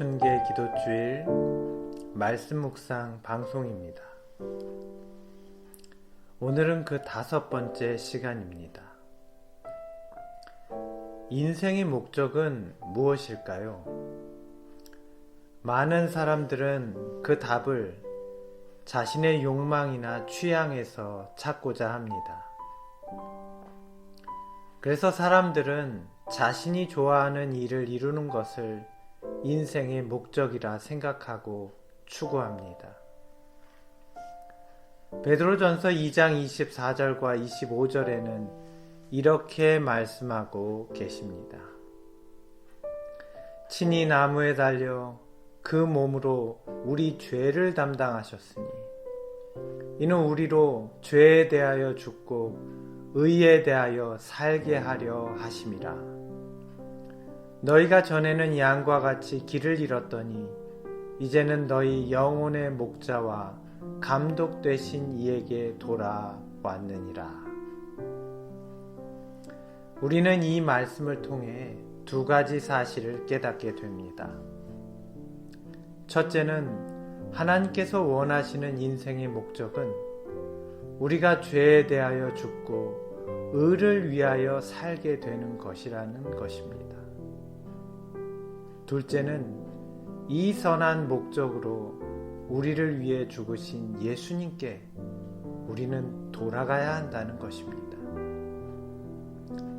사순계 기도주일 말씀 묵상 방송입니다. 오늘은 그 5번째 시간입니다. 인생의 목적은 무엇일까요? 많은 사람들은 그 답을 자신의 욕망이나 취향에서 찾고자 합니다. 그래서 사람들은 자신이 좋아하는 일을 이루는 것을 인생의 목적이라 생각하고 추구합니다. 베드로전서 2장 24절과 25절에는 이렇게 말씀하고 계십니다. 친히 나무에 달려 그 몸으로 우리 죄를 담당하셨으니 이는 우리로 죄에 대하여 죽고 의에 대하여 살게 하려 하심이라. 너희가 전에는 양과 같이 길을 잃었더니 이제는 너희 영혼의 목자와 감독 되신 이에게 돌아왔느니라. 우리는 이 말씀을 통해 2가지 사실을 깨닫게 됩니다. 첫째는 하나님께서 원하시는 인생의 목적은 우리가 죄에 대하여 죽고 의를 위하여 살게 되는 것이라는 것입니다. 둘째는 이 선한 목적으로 우리를 위해 죽으신 예수님께 우리는 돌아가야 한다는 것입니다.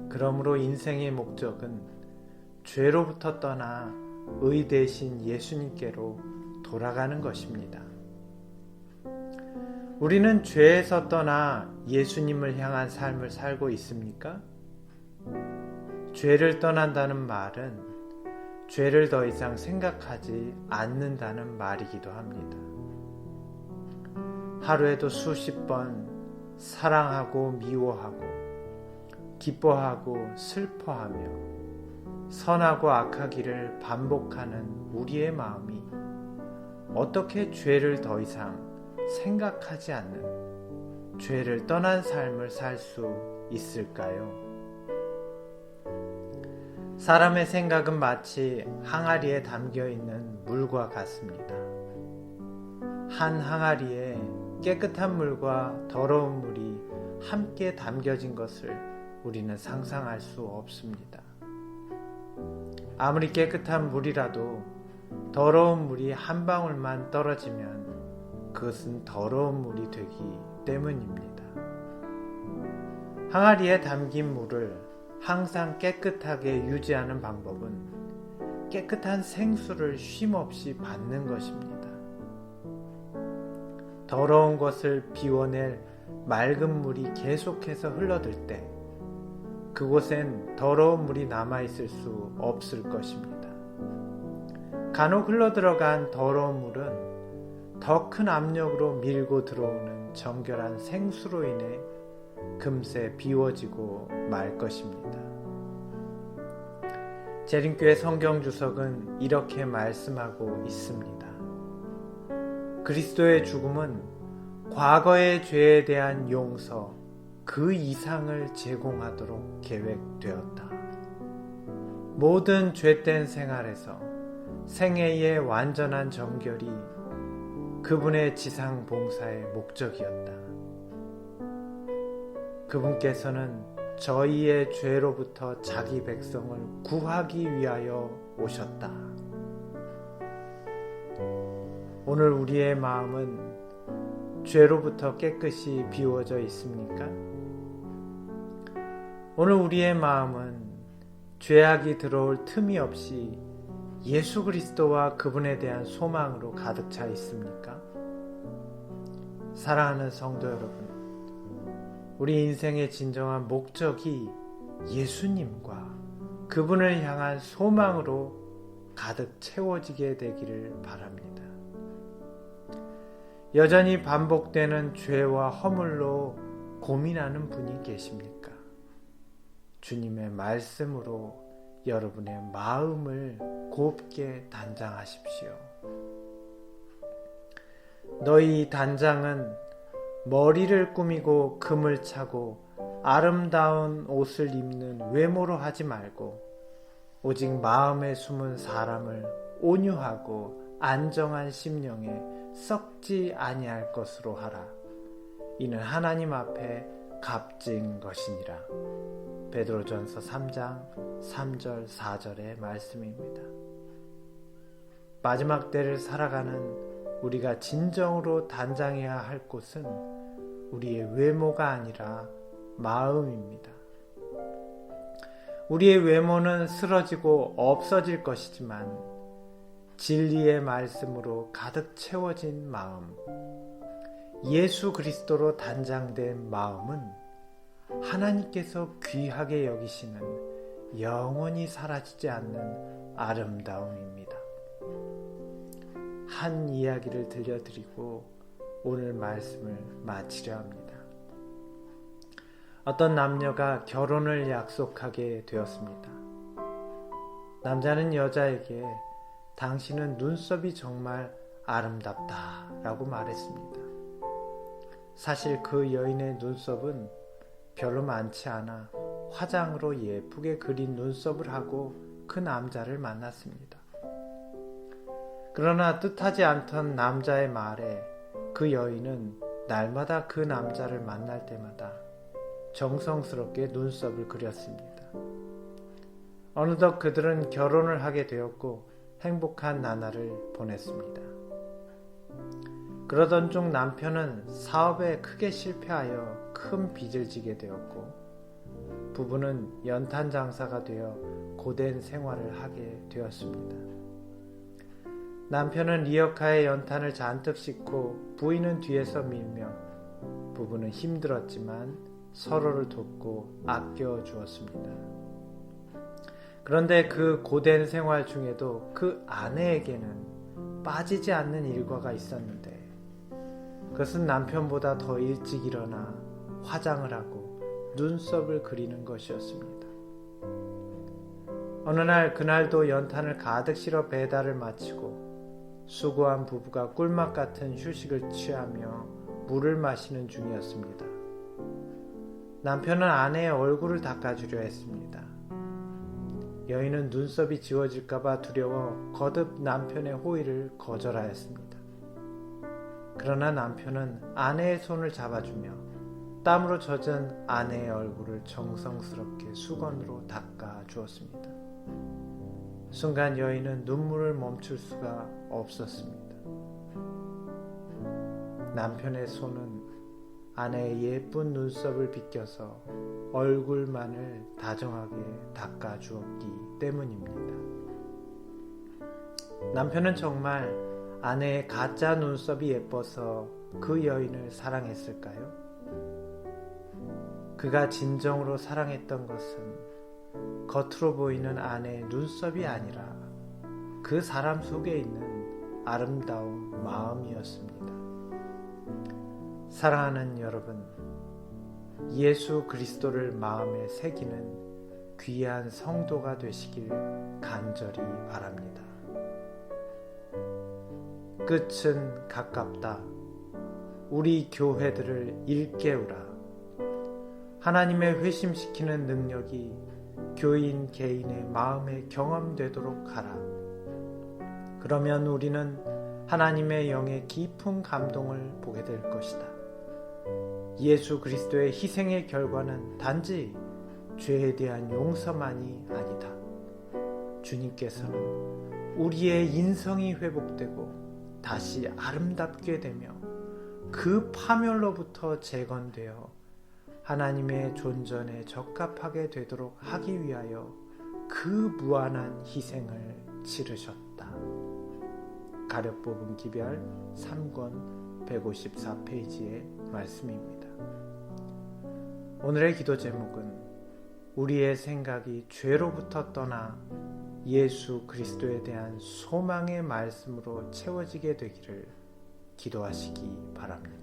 그러므로 인생의 목적은 죄로부터 떠나 의 대신 예수님께로 돌아가는 것입니다. 우리는 죄에서 떠나 예수님을 향한 삶을 살고 있습니까? 죄를 떠난다는 말은 죄를 더 이상 생각하지 않는다는 말이기도 합니다. 하루에도 수십 번 사랑하고 미워하고 기뻐하고 슬퍼하며 선하고 악하기를 반복하는 우리의 마음이 어떻게 죄를 더 이상 생각하지 않는 죄를 떠난 삶을 살 수 있을까요? 사람의 생각은 마치 항아리에 담겨있는 물과 같습니다. 한 항아리에 깨끗한 물과 더러운 물이 함께 담겨진 것을 우리는 상상할 수 없습니다. 아무리 깨끗한 물이라도 더러운 물이 한 방울만 떨어지면 그것은 더러운 물이 되기 때문입니다. 항아리에 담긴 물을 항상 깨끗하게 유지하는 방법은 깨끗한 생수를 쉼없이 받는 것입니다. 더러운 것을 비워낼 맑은 물이 계속해서 흘러들 때 그곳엔 더러운 물이 남아있을 수 없을 것입니다. 간혹 흘러들어간 더러운 물은 더 큰 압력으로 밀고 들어오는 정결한 생수로 인해 금세 비워지고 말 것입니다. 재림교회 성경주석은 이렇게 말씀하고 있습니다. 그리스도의 죽음은 과거의 죄에 대한 용서 그 이상을 제공하도록 계획되었다. 모든 죄된 생활에서 생애의 완전한 정결이 그분의 지상 봉사의 목적이었다. 그분께서는 저희의 죄로부터 자기 백성을 구하기 위하여 오셨다. 오늘 우리의 마음은 죄로부터 깨끗이 비워져 있습니까? 오늘 우리의 마음은 죄악이 들어올 틈이 없이 예수 그리스도와 그분에 대한 소망으로 가득 차 있습니까? 사랑하는 성도 여러분, 우리 인생의 진정한 목적이 예수님과 그분을 향한 소망으로 가득 채워지게 되기를 바랍니다. 여전히 반복되는 죄와 허물로 고민하는 분이 계십니까? 주님의 말씀으로 여러분의 마음을 곱게 단장하십시오. 너희 단장은 머리를 꾸미고 금을 차고 아름다운 옷을 입는 외모로 하지 말고 오직 마음에 숨은 사람을 온유하고 안정한 심령에 썩지 아니할 것으로 하라. 이는 하나님 앞에 값진 것이니라. 베드로전서 3장 3절 4절의 말씀입니다. 마지막 때를 살아가는 우리가 진정으로 단장해야 할 곳은 우리의 외모가 아니라 마음입니다. 우리의 외모는 쓰러지고 없어질 것이지만 진리의 말씀으로 가득 채워진 마음, 예수 그리스도로 단장된 마음은 하나님께서 귀하게 여기시는 영원히 사라지지 않는 아름다움입니다. 한 이야기를 들려드리고 오늘 말씀을 마치려 합니다. 어떤 남녀가 결혼을 약속하게 되었습니다. 남자는 여자에게 당신은 눈썹이 정말 아름답다 라고 말했습니다. 사실 그 여인의 눈썹은 별로 많지 않아 화장으로 예쁘게 그린 눈썹을 하고 그 남자를 만났습니다. 그러나 뜻하지 않던 남자의 말에 그 여인은 날마다 그 남자를 만날 때마다 정성스럽게 눈썹을 그렸습니다. 어느덧 그들은 결혼을 하게 되었고 행복한 나날을 보냈습니다. 그러던 중 남편은 사업에 크게 실패하여 큰 빚을 지게 되었고 부부는 연탄 장사가 되어 고된 생활을 하게 되었습니다. 남편은 리어카에 연탄을 잔뜩 싣고 부인은 뒤에서 밀며 부부는 힘들었지만 서로를 돕고 아껴 주었습니다. 그런데 그 고된 생활 중에도 그 아내에게는 빠지지 않는 일과가 있었는데 그것은 남편보다 더 일찍 일어나 화장을 하고 눈썹을 그리는 것이었습니다. 어느 날 그날도 연탄을 가득 실어 배달을 마치고 수고한 부부가 꿀맛 같은 휴식을 취하며 물을 마시는 중이었습니다. 남편은 아내의 얼굴을 닦아주려 했습니다. 여인은 눈썹이 지워질까봐 두려워 거듭 남편의 호의를 거절하였습니다. 그러나 남편은 아내의 손을 잡아주며 땀으로 젖은 아내의 얼굴을 정성스럽게 수건으로 닦아 주었습니다. 순간 여인은 눈물을 멈출 수가 없었습니다. 남편의 손은 아내의 예쁜 눈썹을 빗겨서 얼굴만을 다정하게 닦아 주었기 때문입니다. 남편은 정말 아내의 가짜 눈썹이 예뻐서 그 여인을 사랑했을까요? 그가 진정으로 사랑했던 것은 겉으로 보이는 아내의 눈썹이 아니라 그 사람 속에 있는 아름다운 마음이었습니다. 사랑하는 여러분, 예수 그리스도를 마음에 새기는 귀한 성도가 되시길 간절히 바랍니다. 끝은 가깝다. 우리 교회들을 일깨우라. 하나님의 회심시키는 능력이 교인 개인의 마음에 경험되도록 하라. 그러면 우리는 하나님의 영의 깊은 감동을 보게 될 것이다. 예수 그리스도의 희생의 결과는 단지 죄에 대한 용서만이 아니다. 주님께서는 우리의 인성이 회복되고 다시 아름답게 되며 그 파멸로부터 재건되어 하나님의 존전에 적합하게 되도록 하기 위하여 그 무한한 희생을 치르셨다. 가력법은 기별 3권 154페이지의 말씀입니다. 오늘의 기도 제목은 우리의 생각이 죄로부터 떠나 예수 그리스도에 대한 소망의 말씀으로 채워지게 되기를 기도하시기 바랍니다.